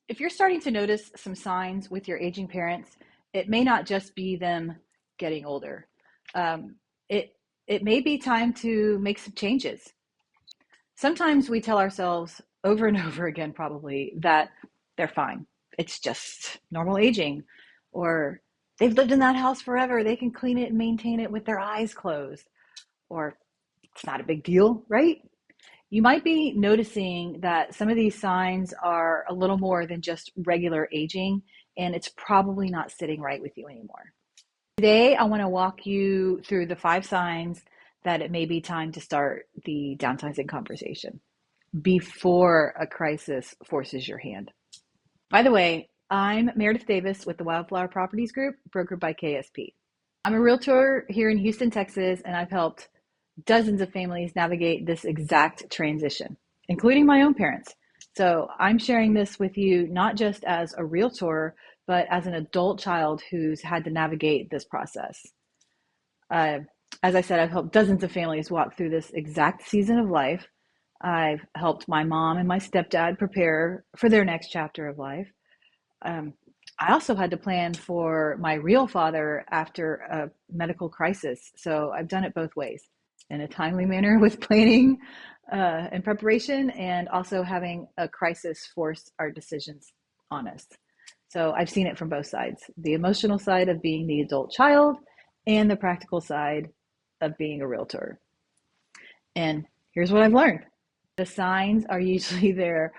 If you're starting to notice some signs with your aging parents, it may not just be them getting older. Um, it it may be time to make some changes. Sometimes we tell ourselves over and over again, probably, that they're fine. It's just normal aging, or they've lived in that house forever. They can clean it and maintain it with their eyes closed, or it's not a big deal, right? You might be noticing that some of these signs are a little more than just regular aging, and it's probably not sitting right with you anymore. Today, I want to walk you through the 5 signs that it may be time to start the downsizing conversation before a crisis forces your hand. By the way, I'm Meredith Davis with the Wildflower Properties Group, brokered by KSP. I'm a realtor here in Houston, Texas, and I've helped dozens of families navigate this exact transition, including my own parents. So I'm sharing this with you not just as a realtor, but as an adult child who's had to navigate this process. Uh, as I said, I've helped dozens of families walk through this exact season of life. I've helped my mom and my stepdad prepare for their next chapter of life. Um, I also had to plan for my real father after a medical crisis. So I've done it both ways, in a timely manner with planning and preparation, and also having a crisis force our decisions on us. So I've seen it from both sides, the emotional side of being the adult child and the practical side of being a realtor. And here's what I've learned. The signs are usually there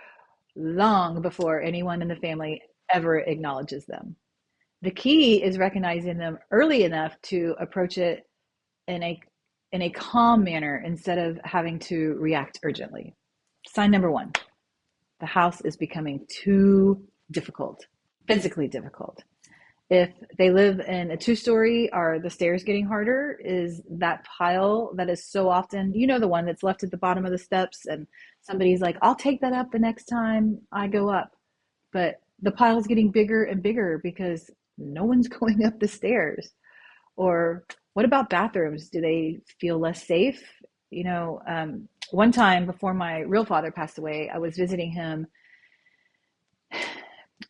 long before anyone in the family ever acknowledges them. The key is recognizing them early enough to approach it in a calm manner instead of having to react urgently. Sign number 1, the house is becoming too difficult, physically difficult. If they live in a 2-story, are the stairs getting harder? Is that pile that is so often, the one that's left at the bottom of the steps, and somebody's like, I'll take that up the next time I go up. But the pile is getting bigger and bigger because no one's going up the stairs. Or what about bathrooms? Do they feel less safe? One time before my real father passed away, I was visiting him,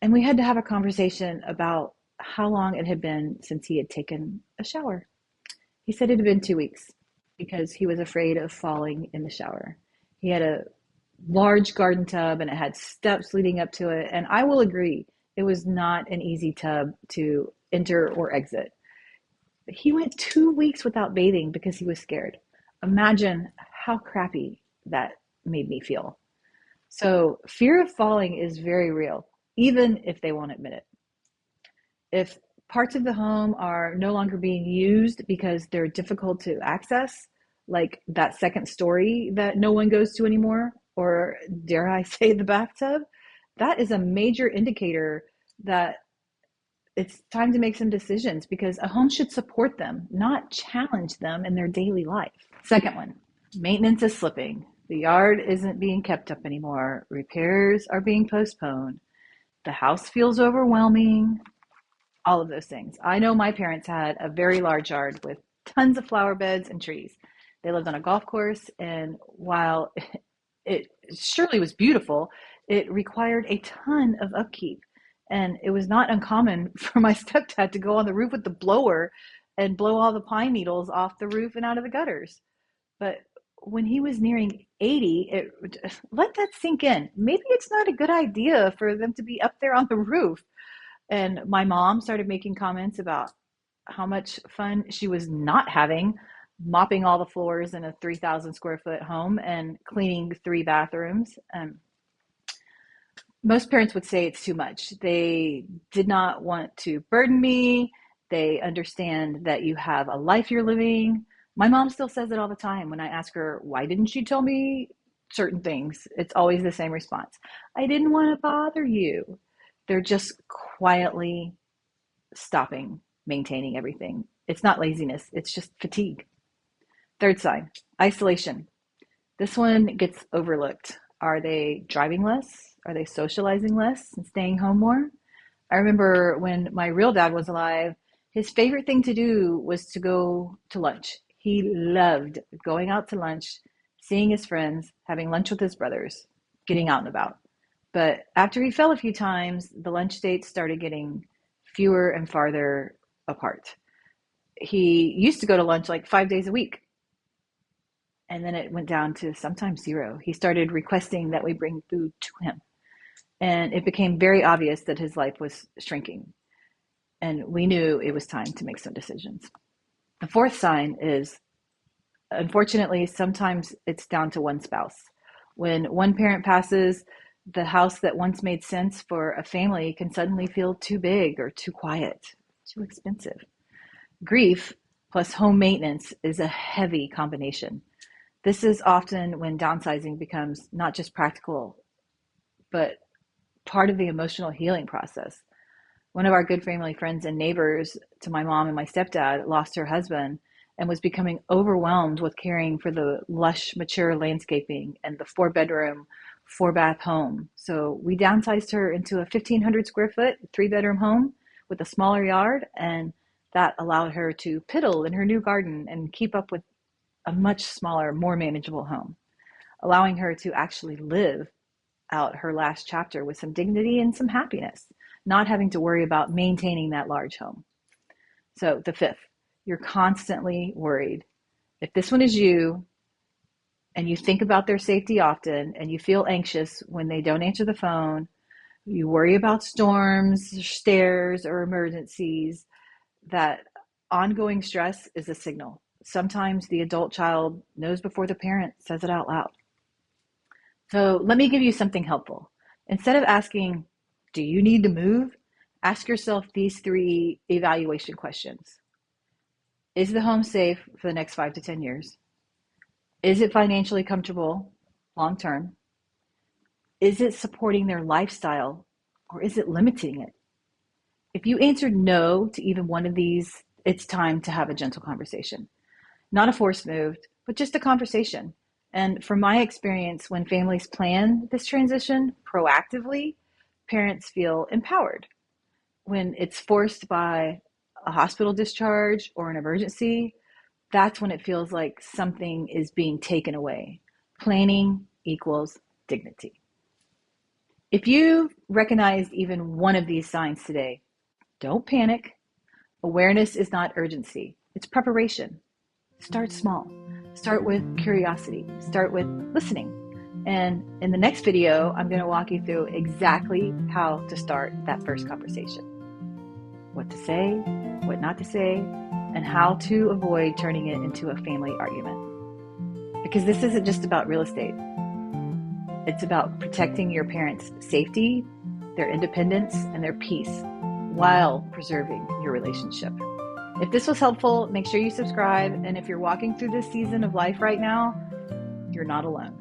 and we had to have a conversation about how long it had been since he had taken a shower. He said it had been 2 weeks because he was afraid of falling in the shower. He had a large garden tub and it had steps leading up to it. And I will agree, it was not an easy tub to enter or exit. But he went 2 weeks without bathing because he was scared. Imagine how crappy that made me feel. So fear of falling is very real, even if they won't admit it. If parts of the home are no longer being used because they're difficult to access, like that second story that no one goes to anymore, or dare I say the bathtub, that is a major indicator that it's time to make some decisions, because a home should support them, not challenge them in their daily life. Second one, maintenance is slipping. The yard isn't being kept up anymore. Repairs are being postponed. The house feels overwhelming. All of those things. I know my parents had a very large yard with tons of flower beds and trees. They lived on a golf course, and while it surely was beautiful, it required a ton of upkeep. And it was not uncommon for my stepdad to go on the roof with the blower and blow all the pine needles off the roof and out of the gutters. But when he was nearing 80, let that sink in. Maybe it's not a good idea for them to be up there on the roof. And my mom started making comments about how much fun she was not having mopping all the floors in a 3,000 square foot home and cleaning 3 bathrooms. Most parents would say it's too much. They did not want to burden me. They understand that you have a life you're living. My mom still says it all the time when I ask her, why didn't you tell me certain things? It's always the same response. I didn't want to bother you. They're just quietly stopping maintaining everything. It's not laziness, it's just fatigue. Third sign, isolation. This one gets overlooked. Are they driving less? Are they socializing less and staying home more? I remember when my real dad was alive, his favorite thing to do was to go to lunch. He loved going out to lunch, seeing his friends, having lunch with his brothers, getting out and about. But after he fell a few times, the lunch dates started getting fewer and farther apart. He used to go to lunch like 5 days a week, and then it went down to sometimes zero. He started requesting that we bring food to him, and it became very obvious that his life was shrinking, and we knew it was time to make some decisions. The fourth sign is, unfortunately, sometimes it's down to one spouse. When one parent passes, the house that once made sense for a family can suddenly feel too big or too quiet, too expensive. Grief plus home maintenance is a heavy combination. This is often when downsizing becomes not just practical, but part of the emotional healing process. One of our good family friends and neighbors to my mom and my stepdad lost her husband and was becoming overwhelmed with caring for the lush, mature landscaping and the 4-bedroom, 4-bath home. So we downsized her into a 1,500 square foot, 3-bedroom home with a smaller yard, and that allowed her to piddle in her new garden and keep up with a much smaller, more manageable home, allowing her to actually live out her last chapter with some dignity and some happiness, not having to worry about maintaining that large home. So the fifth, you're constantly worried. If this one is you, and you think about their safety often, and you feel anxious when they don't answer the phone, you worry about storms, stairs, or emergencies, that ongoing stress is a signal. Sometimes the adult child knows before the parent says it out loud. So let me give you something helpful. Instead of asking, do you need to move? Ask yourself these 3 evaluation questions. Is the home safe for the next 5 to 10 years? Is it financially comfortable long term? Is it supporting their lifestyle, or is it limiting it? If you answered no to even one of these, it's time to have a gentle conversation. Not a forced move, but just a conversation. And from my experience, when families plan this transition proactively, parents feel empowered. When it's forced by a hospital discharge or an emergency, that's when it feels like something is being taken away. Planning equals dignity. If you've recognized even one of these signs today, don't panic. Awareness is not urgency, it's preparation. Start small. Start with curiosity. Start with listening. And in the next video, I'm going to walk you through exactly how to start that first conversation. What to say, what not to say, and how to avoid turning it into a family argument. Because this isn't just about real estate. It's about protecting your parents' safety, their independence, and their peace while preserving your relationship. If this was helpful, make sure you subscribe. And if you're walking through this season of life right now, you're not alone.